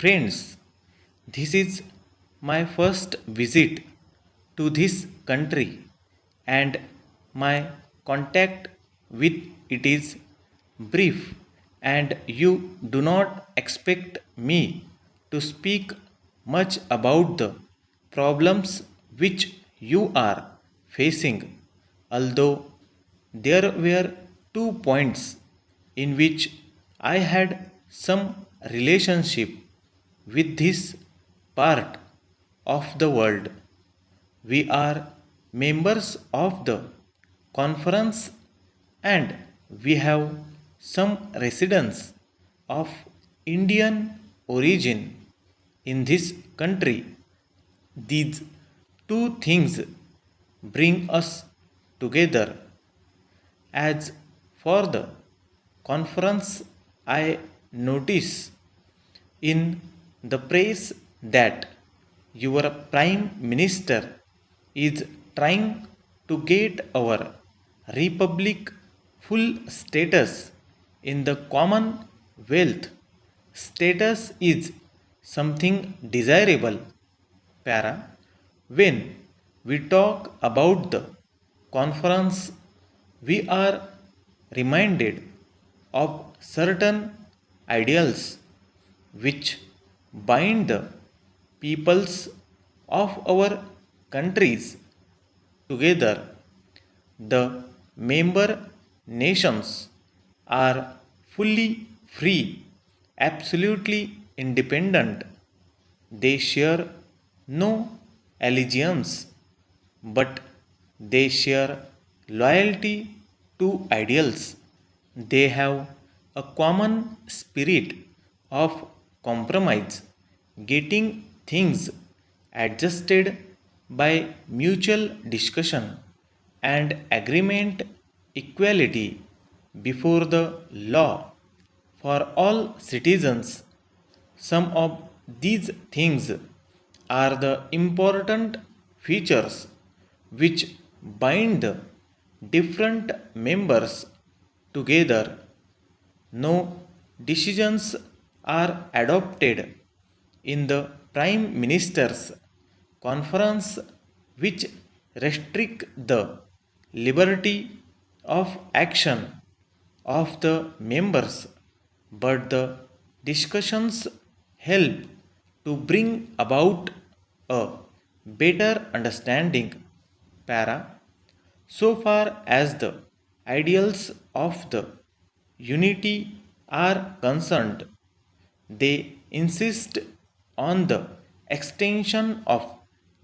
Friends, this is my first visit to this country and my contact with it is brief, and you do not expect me to speak much about the problems which you are facing, although there were 2 points in which I had some relationship with this part of the world. We are members of the conference and we have some residents of Indian origin in this country. These two things bring us together. As for the conference, I notice in the press that your Prime Minister is trying to get our Republic full status in the Commonwealth. Status is something desirable. Para. When we talk about the conference, we are reminded of certain ideals which bind the peoples of our countries together. The member nations are fully free, absolutely independent. They share no allegiance, but they share loyalty to ideals. They have a common spirit of compromise, getting things adjusted by mutual discussion and agreement, equality before the law for all citizens. Some of these things are the important features which bind the different members together. No decisions are adopted in the Prime Minister's conference which restrict the liberty of action of the members, but the discussions help to bring about a better understanding. Para. So far as the ideals of the unity are concerned, they insist on the extension of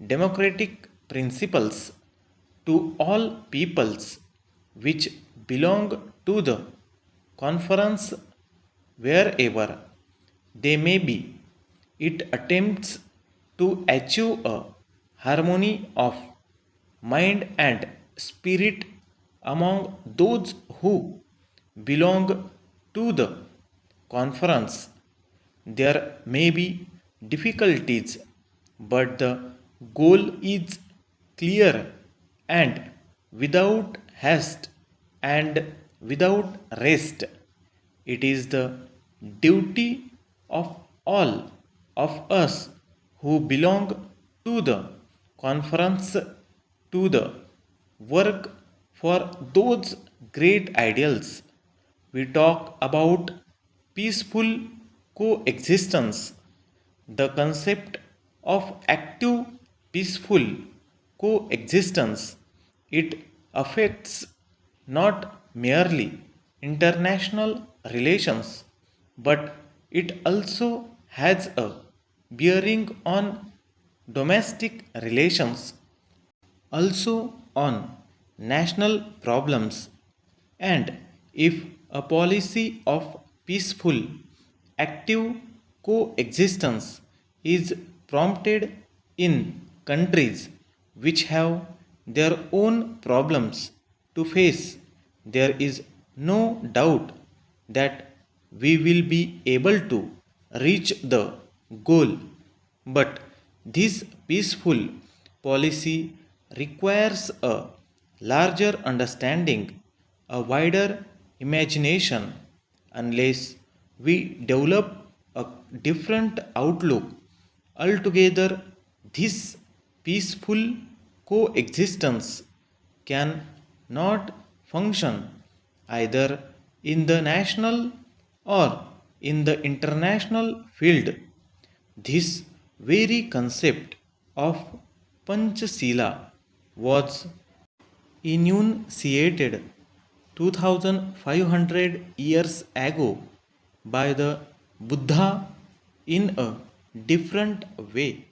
democratic principles to all peoples which belong to the conference wherever they may be. It attempts to achieve a harmony of mind and spirit among those who belong to the conference. There may be difficulties, but the goal is clear, and without haste and without rest. It is the duty of all of us who belong to the conference to the work for those great ideals. We talk about peaceful coexistence. The concept of active peaceful coexistence, it affects not merely international relations, but it also has a bearing on domestic relations, also on national problems. And if a policy of peaceful, active coexistence is prompted in countries which have their own problems to face, there is no doubt that we will be able to reach the goal. But this peaceful policy requires a larger understanding, a wider imagination. Unless we develop a different outlook. Altogether, this peaceful coexistence can not function either in the national or in the international field. This very concept of Panchasila was enunciated 2500 years ago by the Buddha in a different way.